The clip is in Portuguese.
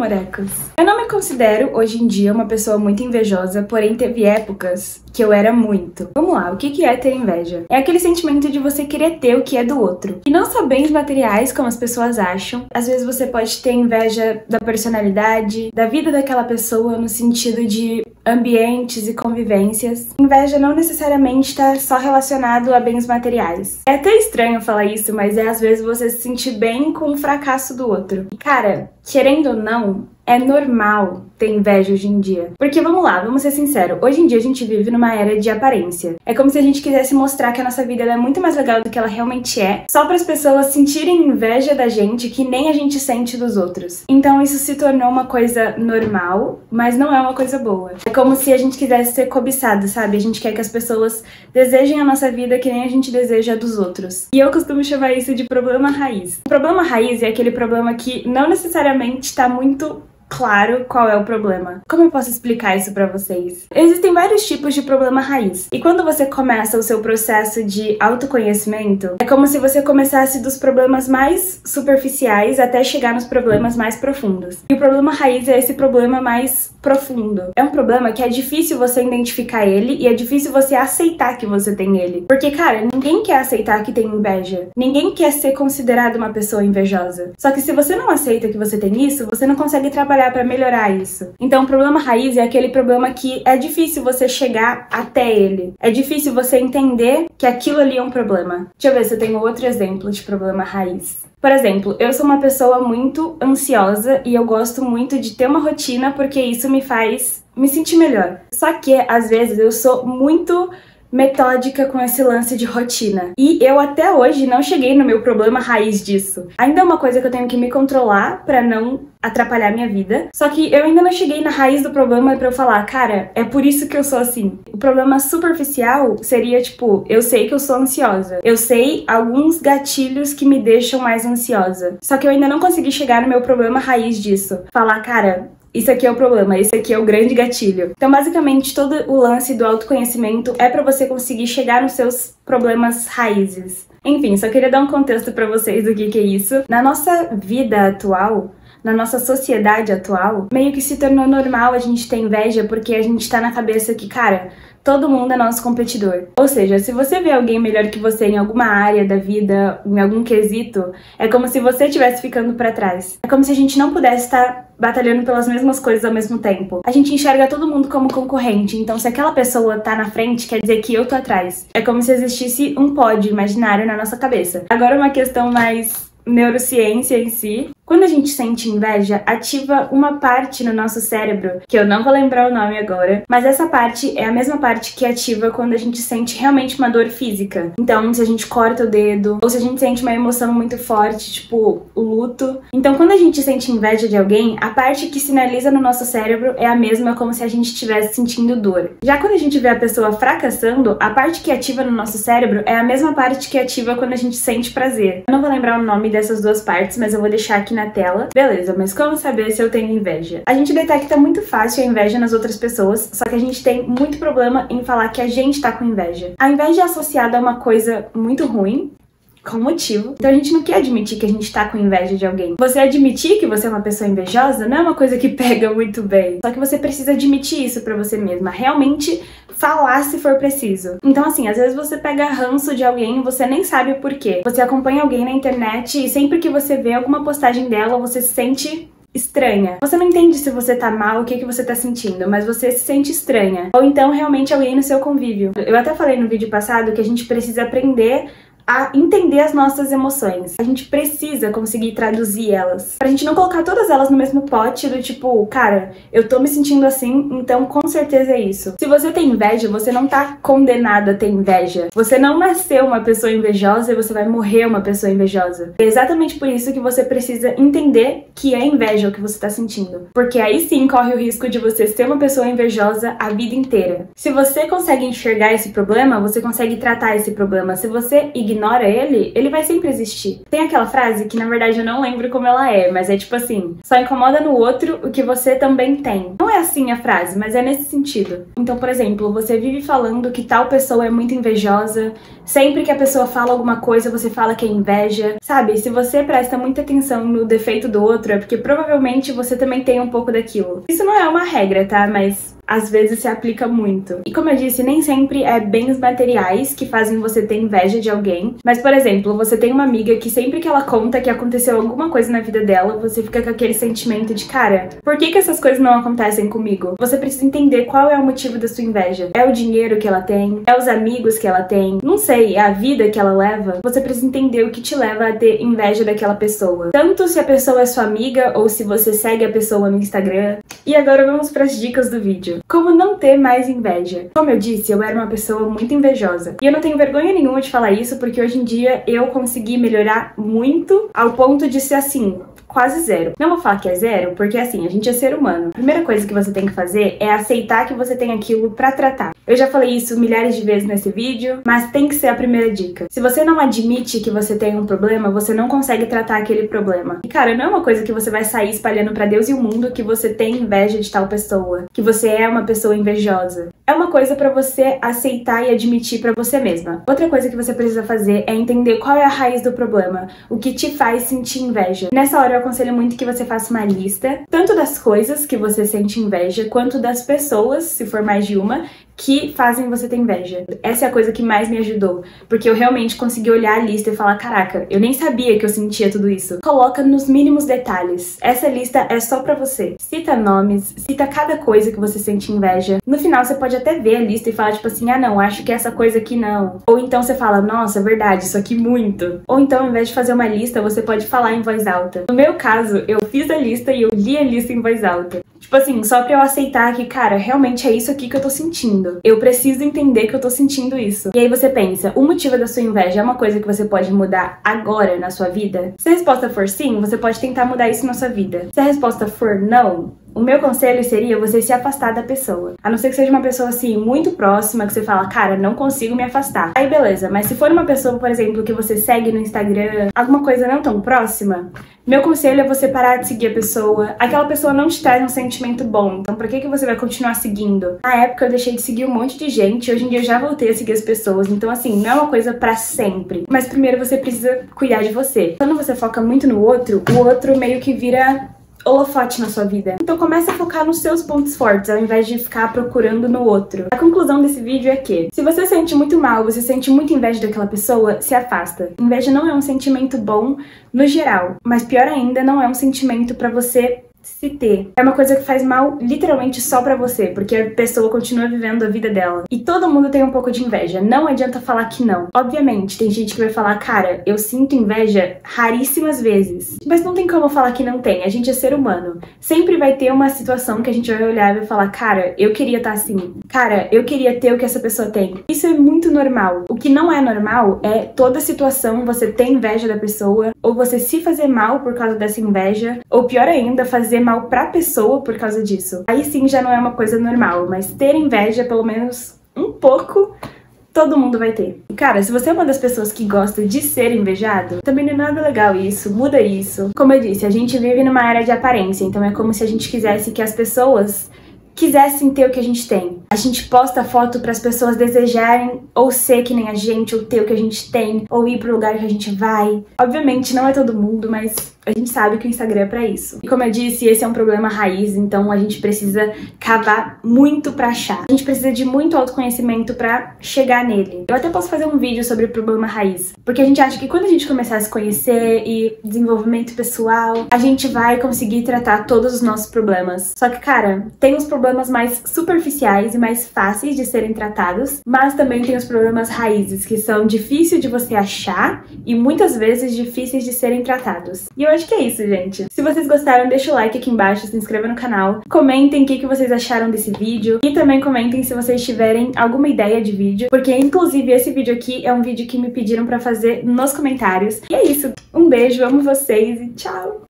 amorecos! Eu não me considero, hoje em dia, uma pessoa muito invejosa, porém teve épocas que eu era muito. Vamos lá, o que é ter inveja? É aquele sentimento de você querer ter o que é do outro. E não só bens materiais, como as pessoas acham. Às vezes você pode ter inveja da personalidade, da vida daquela pessoa, no sentido de ambientes e convivências. Inveja não necessariamente está só relacionado a bens materiais. É até estranho falar isso, mas é às vezes você se sentir bem com o fracasso do outro. E cara, querendo ou não, é normal ter inveja hoje em dia. Porque vamos lá, vamos ser sinceros, hoje em dia a gente vive numa era de aparência. É como se a gente quisesse mostrar que a nossa vida é muito mais legal do que ela realmente é, só para as pessoas sentirem inveja da gente que nem a gente sente dos outros. Então isso se tornou uma coisa normal, mas não é uma coisa boa. É como se a gente quisesse ser cobiçado, sabe? A gente quer que as pessoas desejem a nossa vida que nem a gente deseja a dos outros. E eu costumo chamar isso de problema raiz. O problema raiz é aquele problema que não necessariamente está muito claro qual é o problema. Como eu posso explicar isso pra vocês? Existem vários tipos de problema raiz. E quando você começa o seu processo de autoconhecimento, é como se você começasse dos problemas mais superficiais até chegar nos problemas mais profundos. E o problema raiz é esse problema mais profundo. É um problema que é difícil você identificar ele e é difícil você aceitar que você tem ele. Porque, cara, ninguém quer aceitar que tem inveja. Ninguém quer ser considerado uma pessoa invejosa. Só que se você não aceita que você tem isso, você não consegue trabalhar para melhorar isso. Então, o problema raiz é aquele problema que é difícil você chegar até ele. É difícil você entender que aquilo ali é um problema. Deixa eu ver se eu tenho outro exemplo de problema raiz. Por exemplo, eu sou uma pessoa muito ansiosa e eu gosto muito de ter uma rotina porque isso me faz me sentir melhor. Só que, às vezes, eu sou muito metódica com esse lance de rotina. E eu até hoje não cheguei no meu problema raiz disso. Ainda é uma coisa que eu tenho que me controlar pra não atrapalhar minha vida. Só que eu ainda não cheguei na raiz do problema pra eu falar, cara, é por isso que eu sou assim. O problema superficial seria, tipo, eu sei que eu sou ansiosa. Eu sei alguns gatilhos que me deixam mais ansiosa. Só que eu ainda não consegui chegar no meu problema raiz disso. Falar, cara, isso aqui é o problema, esse aqui é o grande gatilho. Então, basicamente, todo o lance do autoconhecimento é pra você conseguir chegar nos seus problemas raízes. Enfim, só queria dar um contexto pra vocês do que é isso. Na nossa vida atual, na nossa sociedade atual, meio que se tornou normal a gente ter inveja porque a gente tá na cabeça que, cara, todo mundo é nosso competidor. Ou seja, se você vê alguém melhor que você em alguma área da vida, em algum quesito, é como se você estivesse ficando pra trás. É como se a gente não pudesse estar batalhando pelas mesmas coisas ao mesmo tempo. A gente enxerga todo mundo como concorrente, então se aquela pessoa tá na frente, quer dizer que eu tô atrás. É como se existisse um pódio imaginário na nossa cabeça. Agora uma questão mais neurociência em si. Quando a gente sente inveja, ativa uma parte no nosso cérebro, que eu não vou lembrar o nome agora, mas essa parte é a mesma parte que ativa quando a gente sente realmente uma dor física. Então, se a gente corta o dedo, ou se a gente sente uma emoção muito forte, tipo o luto. Então, quando a gente sente inveja de alguém, a parte que sinaliza no nosso cérebro é a mesma como se a gente estivesse sentindo dor. Já quando a gente vê a pessoa fracassando, a parte que ativa no nosso cérebro é a mesma parte que ativa quando a gente sente prazer. Eu não vou lembrar o nome dessas duas partes, mas eu vou deixar aqui na tela. Beleza, mas como saber se eu tenho inveja? A gente detecta muito fácil a inveja nas outras pessoas, só que a gente tem muito problema em falar que a gente tá com inveja. A inveja é associada a uma coisa muito ruim, com motivo. Então a gente não quer admitir que a gente tá com inveja de alguém. Você admitir que você é uma pessoa invejosa não é uma coisa que pega muito bem. Só que você precisa admitir isso pra você mesma. Realmente falar se for preciso. Então assim, às vezes você pega ranço de alguém e você nem sabe o porquê. Você acompanha alguém na internet e sempre que você vê alguma postagem dela, você se sente estranha. Você não entende se você tá mal, o que você tá sentindo, mas você se sente estranha. Ou então realmente alguém no seu convívio. Eu até falei no vídeo passado que a gente precisa aprender a entender as nossas emoções. A gente precisa conseguir traduzir elas. Pra gente não colocar todas elas no mesmo pote do tipo, cara, eu tô me sentindo assim, então com certeza é isso. Se você tem inveja, você não tá condenado a ter inveja. Você não nasceu uma pessoa invejosa e você vai morrer uma pessoa invejosa. É exatamente por isso que você precisa entender que é inveja o que você tá sentindo. Porque aí sim corre o risco de você ser uma pessoa invejosa a vida inteira. Se você consegue enxergar esse problema, você consegue tratar esse problema. Se você ignora ele, ele vai sempre existir. Tem aquela frase que na verdade eu não lembro como ela é, mas é tipo assim: só incomoda no outro o que você também tem. Não é assim a frase, mas é nesse sentido. Então, por exemplo, você vive falando que tal pessoa é muito invejosa, sempre que a pessoa fala alguma coisa você fala que é inveja, sabe? Se você presta muita atenção no defeito do outro é porque provavelmente você também tem um pouco daquilo. Isso não é uma regra, tá? Mas às vezes se aplica muito. E como eu disse, nem sempre é bens materiais que fazem você ter inveja de alguém. Mas, por exemplo, você tem uma amiga que sempre que ela conta que aconteceu alguma coisa na vida dela, você fica com aquele sentimento de, cara, por que essas coisas não acontecem comigo? Você precisa entender qual é o motivo da sua inveja. É o dinheiro que ela tem? É os amigos que ela tem? Não sei, é a vida que ela leva? Você precisa entender o que te leva a ter inveja daquela pessoa. Tanto se a pessoa é sua amiga ou se você segue a pessoa no Instagram. E agora vamos para as dicas do vídeo. Como não ter mais inveja? Como eu disse, eu era uma pessoa muito invejosa. E eu não tenho vergonha nenhuma de falar isso, porque hoje em dia eu consegui melhorar muito ao ponto de ser assim, quase zero. Não vou falar que é zero, porque assim, a gente é ser humano. A primeira coisa que você tem que fazer é aceitar que você tem aquilo pra tratar. Eu já falei isso milhares de vezes nesse vídeo, mas tem que ser a primeira dica. Se você não admite que você tem um problema, você não consegue tratar aquele problema. E cara, não é uma coisa que você vai sair espalhando pra Deus e o mundo que você tem inveja de tal pessoa, que você é uma pessoa invejosa. É uma coisa pra você aceitar e admitir pra você mesma. Outra coisa que você precisa fazer é entender qual é a raiz do problema, o que te faz sentir inveja. Nessa hora eu aconselho muito que você faça uma lista, tanto das coisas que você sente inveja, quanto das pessoas, se for mais de uma, que fazem você ter inveja. Essa é a coisa que mais me ajudou, porque eu realmente consegui olhar a lista e falar, caraca, eu nem sabia que eu sentia tudo isso. Coloca nos mínimos detalhes. Essa lista é só pra você. Cita nomes, cita cada coisa que você sente inveja. No final você pode até ver a lista e falar tipo assim, ah não, acho que essa coisa aqui não. Ou então você fala, nossa, é verdade, isso aqui muito. Ou então ao invés de fazer uma lista, você pode falar em voz alta. No meu caso, eu fiz a lista e eu li a lista em voz alta. Tipo assim, só pra eu aceitar que, cara, realmente é isso aqui que eu tô sentindo. Eu preciso entender que eu tô sentindo isso. E aí você pensa, o motivo da sua inveja é uma coisa que você pode mudar agora na sua vida? Se a resposta for sim, você pode tentar mudar isso na sua vida. Se a resposta for não, o meu conselho seria você se afastar da pessoa. A não ser que seja uma pessoa, assim, muito próxima, que você fala, cara, não consigo me afastar. Aí beleza, mas se for uma pessoa, por exemplo, que você segue no Instagram, alguma coisa não tão próxima, meu conselho é você parar de seguir a pessoa. Aquela pessoa não te traz um sentimento bom, então por que você vai continuar seguindo? Na época eu deixei de seguir um monte de gente, hoje em dia eu já voltei a seguir as pessoas, então assim, não é uma coisa pra sempre. Mas primeiro você precisa cuidar de você. Quando você foca muito no outro, o outro meio que vira holofote na sua vida. Então comece a focar nos seus pontos fortes, ao invés de ficar procurando no outro. A conclusão desse vídeo é que, se você sente muito mal, você sente muita inveja daquela pessoa, se afasta. Inveja não é um sentimento bom no geral, mas pior ainda, não é um sentimento pra você se ter. É uma coisa que faz mal literalmente só pra você, porque a pessoa continua vivendo a vida dela. E todo mundo tem um pouco de inveja, não adianta falar que não. Obviamente, tem gente que vai falar, cara, eu sinto inveja raríssimas vezes. Mas não tem como falar que não tem, a gente é ser humano. Sempre vai ter uma situação que a gente vai olhar e vai falar, cara, eu queria estar assim. Cara, eu queria ter o que essa pessoa tem. Isso é muito normal. O que não é normal é toda situação você ter inveja da pessoa, ou você se fazer mal por causa dessa inveja, ou pior ainda, fazer mal pra pessoa por causa disso. Aí sim já não é uma coisa normal, mas ter inveja, pelo menos um pouco, todo mundo vai ter. E cara, se você é uma das pessoas que gosta de ser invejado, também não é nada legal isso, muda isso. Como eu disse, a gente vive numa era de aparência, então é como se a gente quisesse que as pessoas quisessem ter o que a gente tem. A gente posta foto para as pessoas desejarem ou ser que nem a gente, ou ter o que a gente tem, ou ir pro lugar que a gente vai. Obviamente não é todo mundo, mas a gente sabe que o Instagram é pra isso. E como eu disse, esse é um problema raiz, então a gente precisa cavar muito pra achar. A gente precisa de muito autoconhecimento pra chegar nele. Eu até posso fazer um vídeo sobre o problema raiz, porque a gente acha que quando a gente começar a se conhecer e desenvolvimento pessoal, a gente vai conseguir tratar todos os nossos problemas. Só que, cara, tem os problemas mais superficiais e mais fáceis de serem tratados, mas também tem os problemas raízes, que são difíceis de você achar e muitas vezes difíceis de serem tratados. E eu acho que é isso, gente. Se vocês gostaram, deixa o like aqui embaixo, se inscreva no canal, comentem o que vocês acharam desse vídeo e também comentem se vocês tiverem alguma ideia de vídeo, porque inclusive esse vídeo aqui é um vídeo que me pediram pra fazer nos comentários. E é isso. Um beijo, amo vocês e tchau!